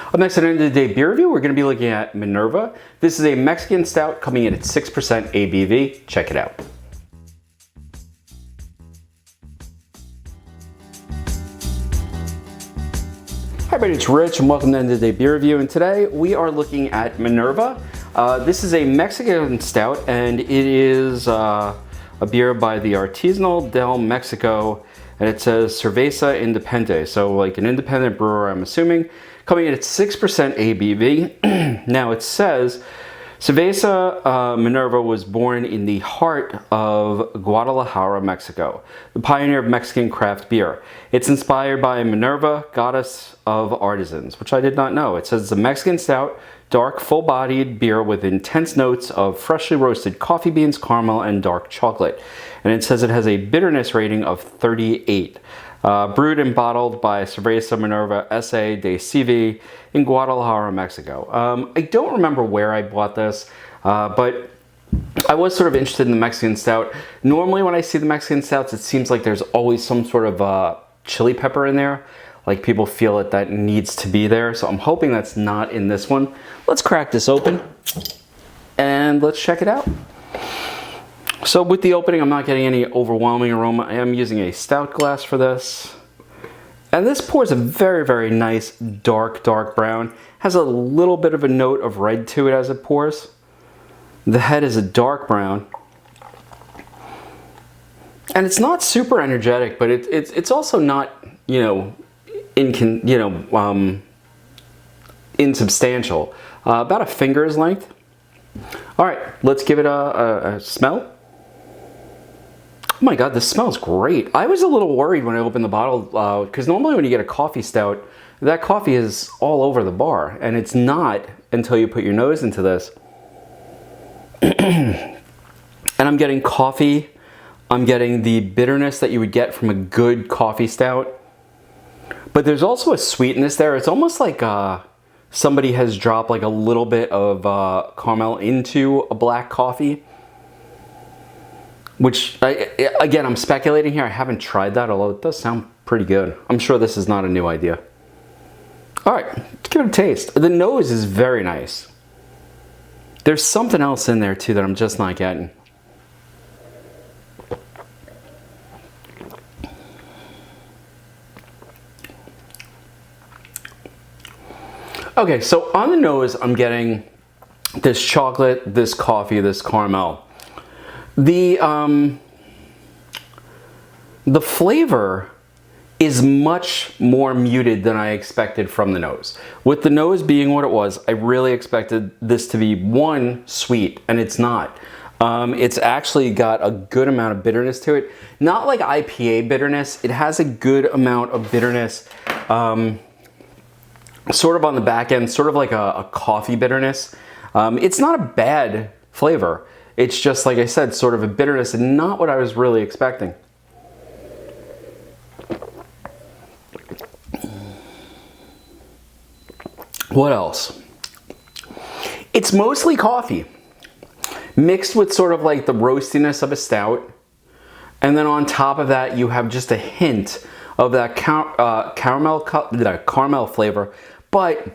Up next at the end of the day beer review, we're going to be looking at Minerva. This is a Mexican stout coming in at 6% ABV. Check it out. Hi everybody, it's Rich and welcome to the end of the day beer review, and today we are looking at Minerva. This is a Mexican stout, and it is a beer by the Artesanal del Mexico, and it says Cerveza Independente, so like an independent brewer, I'm assuming, coming in at 6% ABV. Now it says Cerveza Minerva was born in the heart of Guadalajara, Mexico, the pioneer of Mexican craft beer. It's inspired by Minerva, goddess of artisans, which I did not know. It says it's a Mexican stout, dark, full-bodied beer with intense notes of freshly roasted coffee beans, caramel, and dark chocolate. And it says it has a bitterness rating of 38. Brewed and bottled by Cerveza Minerva S.A. de CV in Guadalajara, Mexico. I don't remember where I bought this, but I was sort of interested in the Mexican stout. Normally when I see the Mexican stouts, it seems like there's always some sort of chili pepper in there. Like people feel that needs to be there. So I'm hoping that's not in this one. Let's crack this open and let's check it out. So with the opening, I'm not getting any overwhelming aroma. I am using a stout glass for this. And this pours a very, very nice dark brown. Has a little bit of a note of red to it as it pours. The head is a dark brown. And it's not super energetic, but it's also not, insubstantial. About a finger's length. All right, let's give it a smell. Oh my God, this smells great. I was a little worried when I opened the bottle because normally when you get a coffee stout, that coffee is all over the bar, and it's not until you put your nose into this. And I'm getting coffee. I'm getting the bitterness that you would get from a good coffee stout. But there's also a sweetness there. It's almost like somebody has dropped like a little bit of caramel into a black coffee. Which, again, I'm speculating here. I haven't tried that, although it does sound pretty good. I'm sure this is not a new idea. All right, let's give it a taste. The nose is very nice. There's something else in there, too, that I'm just not getting. Okay, so on the nose, I'm getting this chocolate, this coffee, this caramel. The flavor is much more muted than I expected from the nose. With the nose being what it was, I really expected this to be, one, sweet, and it's not. It's actually got a good amount of bitterness to it. Not like IPA bitterness. It has a good amount of bitterness, sort of on the back end, sort of like a coffee bitterness. It's not a bad flavor. It's just, like I said, sort of a bitterness and not what I was really expecting. What else? It's mostly coffee, mixed with sort of like the roastiness of a stout. And then on top of that, you have just a hint of that caramel flavor. But,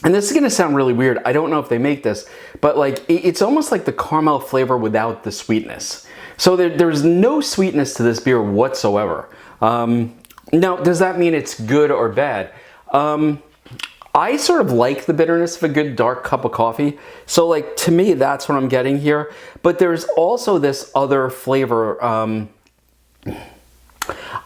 and this is gonna sound really weird, I don't know if they make this, but like it's almost like the caramel flavor without the sweetness. So there's no sweetness to this beer whatsoever. Now, does that mean it's good or bad? I sort of like the bitterness of a good dark cup of coffee. So like, to me, that's what I'm getting here. But there's also this other flavor.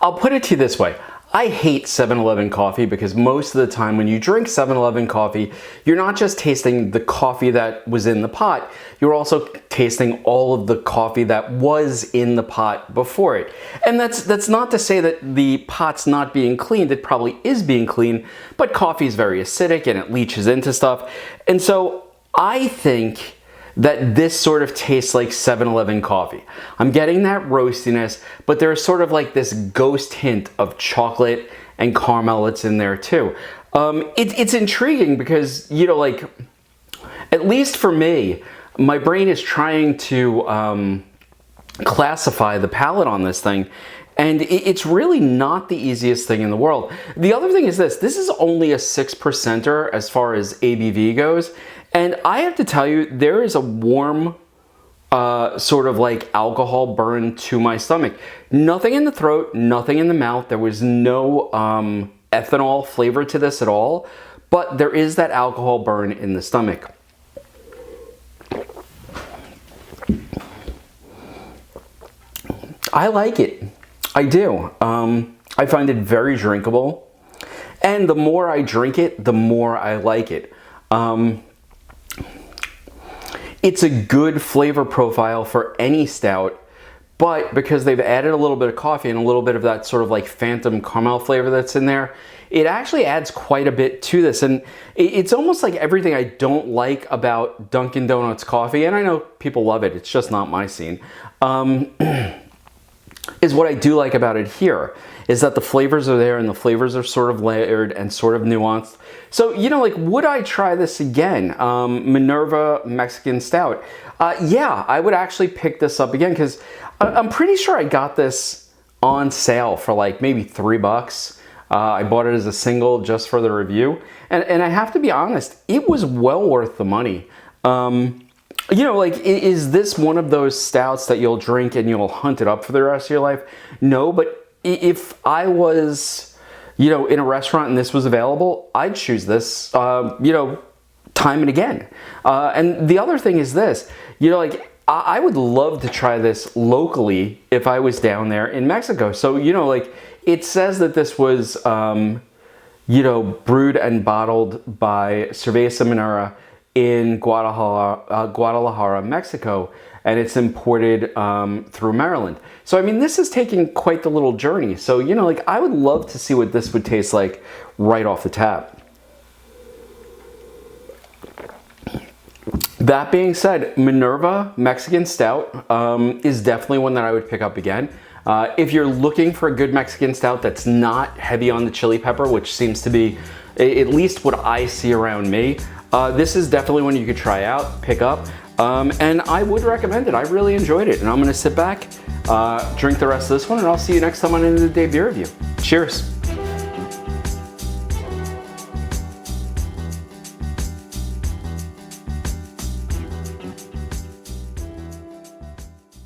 I'll put it to you this way. I hate 7-Eleven coffee because most of the time when you drink 7-Eleven coffee, you're not just tasting the coffee that was in the pot, you're also tasting all of the coffee that was in the pot before it. And that's not to say that the pot's not being cleaned, it probably is being cleaned, but coffee is very acidic and it leaches into stuff. And so I think that this sort of tastes like 7-Eleven coffee. I'm getting that roastiness, but there's sort of like this ghost hint of chocolate and caramel that's in there too. It's intriguing because, like, at least for me, my brain is trying to classify the palate on this thing. And it's really not the easiest thing in the world. The other thing is this is only a 6%er as far as ABV goes. And I have to tell you, there is a warm sort of like alcohol burn to my stomach. Nothing in the throat, nothing in the mouth. There was no ethanol flavor to this at all, but there is that alcohol burn in the stomach. I like it. I do. I find it very drinkable. And the more I drink it, the more I like it. It's a good flavor profile for any stout, but because they've added a little bit of coffee and a little bit of that sort of like phantom caramel flavor that's in there, it actually adds quite a bit to this. And it's almost like everything I don't like about Dunkin' Donuts coffee, and I know people love it, it's just not my scene, is what I do like about it here, is that the flavors are there and the flavors are sort of layered and sort of nuanced. So, you know, like, would I try this again? Minerva Mexican Stout. Yeah, I would actually pick this up again because I'm pretty sure I got this on sale for like maybe $3. I bought it as a single just for the review. And I have to be honest, it was well worth the money. You know, like, is this one of those stouts that you'll drink and you'll hunt it up for the rest of your life? No, but if I was, you know, in a restaurant and this was available, I'd choose this, you know, time and again. And the other thing is this, you know, like, I would love to try this locally if I was down there in Mexico. So, you know, like, it says that this was, you know, brewed and bottled by Cerveza Minerva in Guadalajara, Mexico, and it's imported through Maryland. So, I mean, this is taking quite the little journey. So, you know, like, I would love to see what this would taste like right off the tap. That being said, Minerva Mexican Stout is definitely one that I would pick up again. If you're looking for a good Mexican Stout that's not heavy on the chili pepper, which seems to be at least what I see around me, this is definitely one you could try out, pick up, and I would recommend it. I really enjoyed it, and I'm going to sit back, drink the rest of this one, and I'll see you next time on End of the Day Beer Review. Cheers.